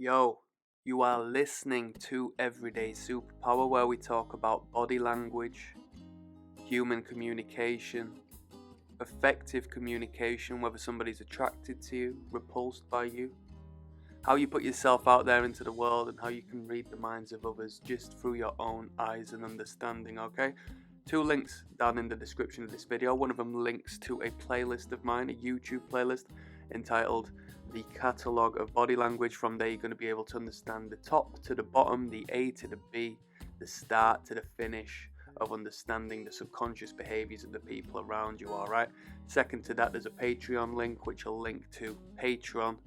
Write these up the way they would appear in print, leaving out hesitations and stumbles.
Yo, you are listening to Everyday Superpower, where we talk about body language, human communication, effective communication, whether somebody's attracted to you, repulsed by you, how you put yourself out there into the world, and how you can read the minds of others just through your own eyes and understanding, okay? Two links down in the description of this video. One of them links to a playlist of mine, a YouTube playlist entitled The Catalogue of Body Language. From there, you're going to be able to understand the top to the bottom, the A to the B, the start to the finish of understanding the subconscious behaviors of the people around you, alright? Second to that, there's a Patreon link, which I'll link to Patreon,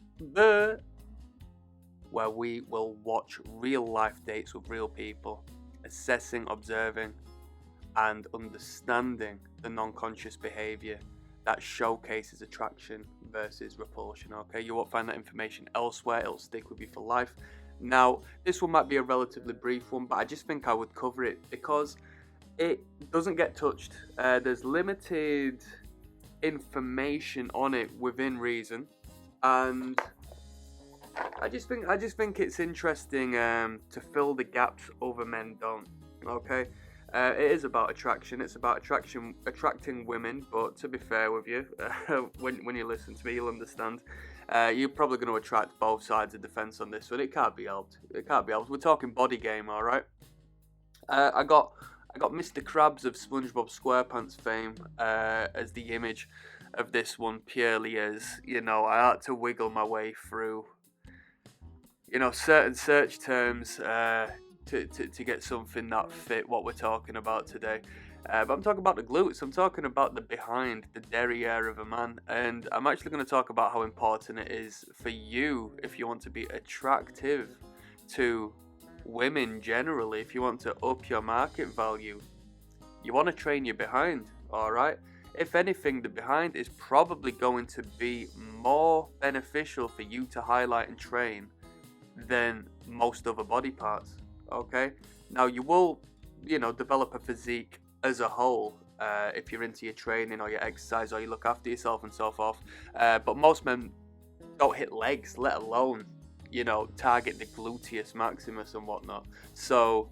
where we will watch real life dates with real people, assessing, observing, and understanding the non-conscious behavior that showcases attraction versus repulsion. Okay, you won't find that information elsewhere. It'll stick with you for life. Now, this one might be a relatively brief one, but I just think I would cover it because it doesn't get touched. There's limited information on it within reason, and I just think it's interesting to fill the gaps other men don't. Okay. It is about attraction. It's about attracting women. But to be fair with you, when you listen to me, you'll understand. You're probably going to attract both sides of the fence on this one. It can't be helped. It can't be helped. We're talking body game, all right. I got Mr. Krabs of SpongeBob SquarePants fame as the image of this one, purely as I had to wiggle my way through certain search terms. To get something that fit what we're talking about today. But I'm talking about the glutes, I'm talking about the behind, the derriere of a man, and I'm actually going to talk about how important it is for you if you want to be attractive to women generally, if you want to up your market value. You want to train your behind, alright? If anything, the behind is probably going to be more beneficial for you to highlight and train than most other body parts. Okay, now you will, develop a physique as a whole if you're into your training or your exercise or you look after yourself and so forth. But most men don't hit legs, let alone, target the gluteus maximus and whatnot. So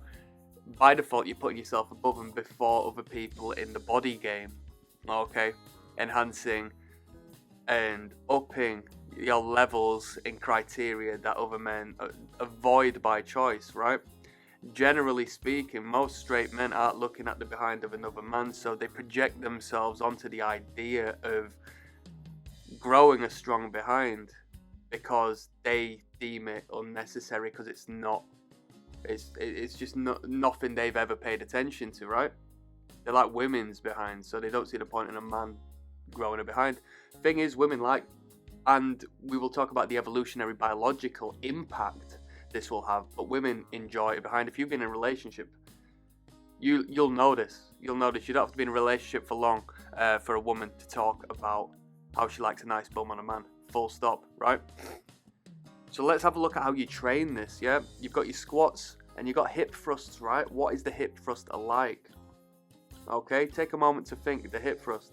by default, you're putting yourself above and before other people in the body game. Okay, enhancing and upping your levels in criteria that other men avoid by choice, right? Generally speaking, most straight men aren't looking at the behind of another man, so they project themselves onto the idea of growing a strong behind because they deem it unnecessary, because it's just nothing they've ever paid attention to, right? They like women's behind, so they don't see the point in a man growing a behind. Thing is, women like, and we will talk about the evolutionary biological impact this will have, but women enjoy it behind. If you've been in a relationship, you'll notice. You don't have to be in a relationship for long for a woman to talk about how she likes a nice bum on a man. Full stop, right? So let's have a look at how you train this. Yeah, you've got your squats and you've got hip thrusts, right? What is the hip thrust alike? Okay, take a moment to think. The hip thrust,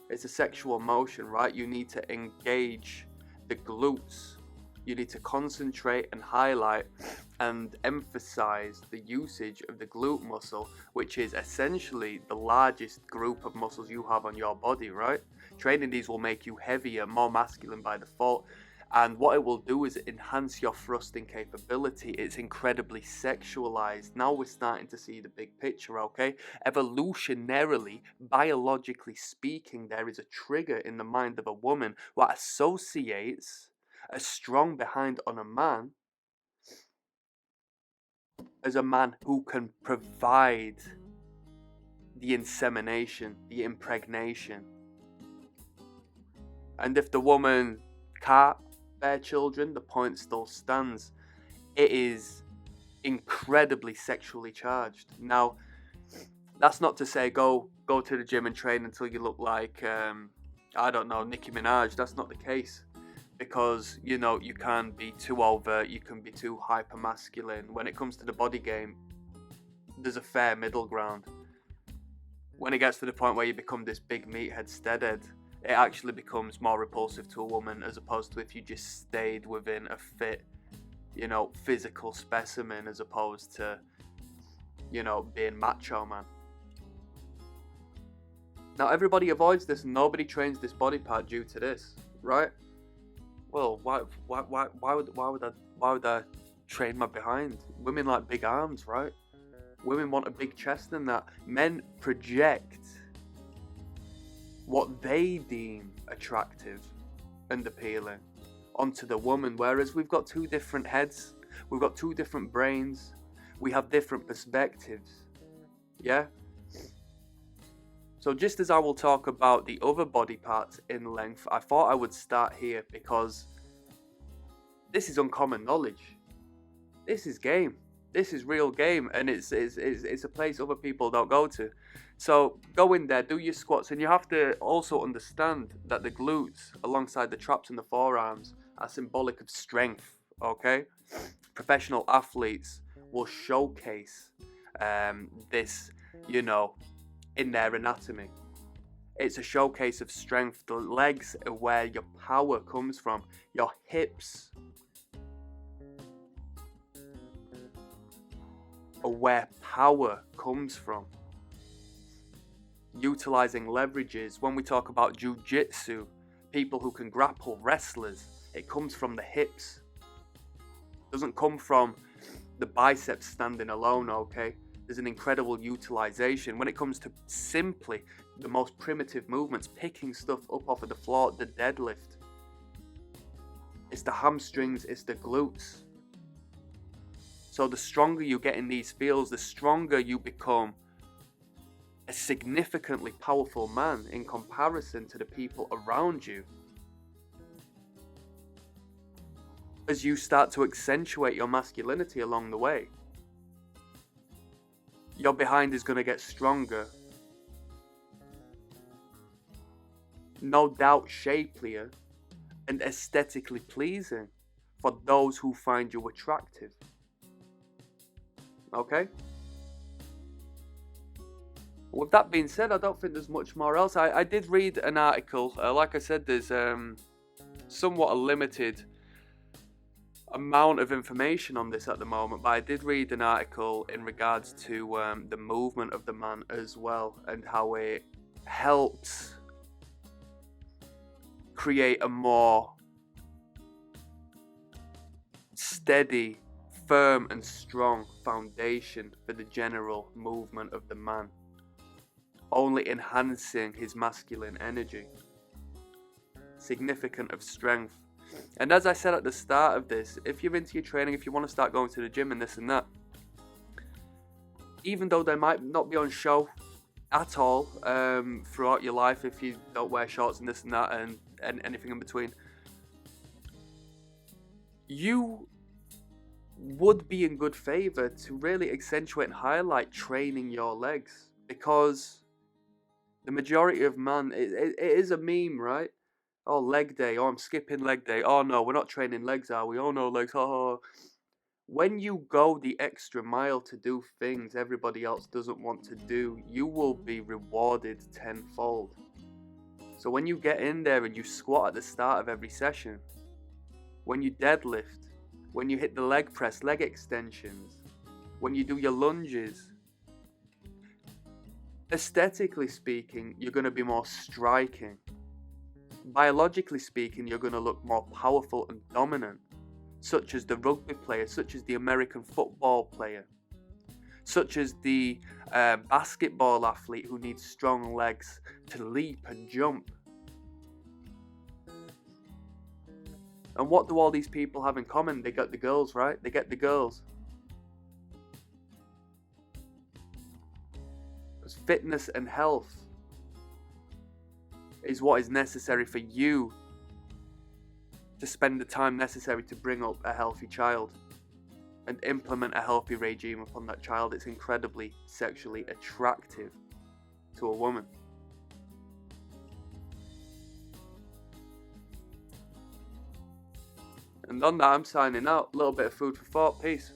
it's a sexual motion, right? You need to engage the glutes. You need to concentrate and highlight and emphasize the usage of the glute muscle, which is essentially the largest group of muscles you have on your body, right? Training these will make you heavier, more masculine by default. And what it will do is enhance your thrusting capability. It's incredibly sexualized. Now we're starting to see the big picture, okay? Evolutionarily, biologically speaking, there is a trigger in the mind of a woman what associates a strong behind on a man as a man who can provide the insemination, the impregnation. And if the woman can't bear children, the point still stands. It is incredibly sexually charged. Now, that's not to say go to the gym and train until you look like, Nicki Minaj. That's not the case. Because, you can be too overt, you can be too hyper masculine. When it comes to the body game, there's a fair middle ground. When it gets to the point where you become this big meathead steadhead, it actually becomes more repulsive to a woman, as opposed to if you just stayed within a fit, physical specimen as opposed to, being macho man. Now everybody avoids this and nobody trains this body part due to this, right? Well, why would I train my behind? Women like big arms, right? Women want a big chest and that. Men project what they deem attractive and appealing onto the woman, whereas we've got two different heads, we've got two different brains, we have different perspectives, yeah? So just as I will talk about the other body parts in length, I thought I would start here because this is uncommon knowledge. This is game. This is real game, and it's a place other people don't go to. So go in there, do your squats, and you have to also understand that the glutes alongside the traps and the forearms are symbolic of strength, okay? Professional athletes will showcase this, in their anatomy. It's a showcase of strength. The legs are where your power comes from. Your hips are where power comes from. Utilizing leverages. When we talk about jiu-jitsu, people who can grapple, wrestlers, it comes from the hips. It doesn't come from the biceps standing alone, okay? There's an incredible utilization. When it comes to simply the most primitive movements, picking stuff up off of the floor, the deadlift, it's the hamstrings, it's the glutes. So the stronger you get in these fields, the stronger you become a significantly powerful man in comparison to the people around you. As you start to accentuate your masculinity along the way, your behind is going to get stronger. No doubt shapelier and aesthetically pleasing for those who find you attractive. Okay? With that being said, I don't think there's much more else. I did read an article. Like I said, there's somewhat a limited amount of information on this at the moment, but I did read an article in regards to the movement of the man as well, and how it helps create a more steady, firm and strong foundation for the general movement of the man, only enhancing his masculine energy. Significant of strength. And as I said at the start of this, if you're into your training, if you want to start going to the gym and this and that, even though they might not be on show at all throughout your life, if you don't wear shorts and this and that and anything in between, you would be in good favor to really accentuate and highlight training your legs, because the majority of man, it is a meme, right? Oh, leg day. Oh, I'm skipping leg day. Oh, no, we're not training legs, are we? Oh, no, legs. Oh. When you go the extra mile to do things everybody else doesn't want to do, you will be rewarded tenfold. So when you get in there and you squat at the start of every session, when you deadlift, when you hit the leg press, leg extensions, when you do your lunges, aesthetically speaking, you're going to be more striking. Biologically speaking, you're going to look more powerful and dominant, such as the rugby player, such as the American football player, such as the basketball athlete who needs strong legs to leap and jump. And what do all these people have in common? They get the girls, right? They get the girls. Because fitness and health is what is necessary for you to spend the time necessary to bring up a healthy child and implement a healthy regime upon that child. It's incredibly sexually attractive to a woman. And on that, I'm signing out. A little bit of food for thought. Peace.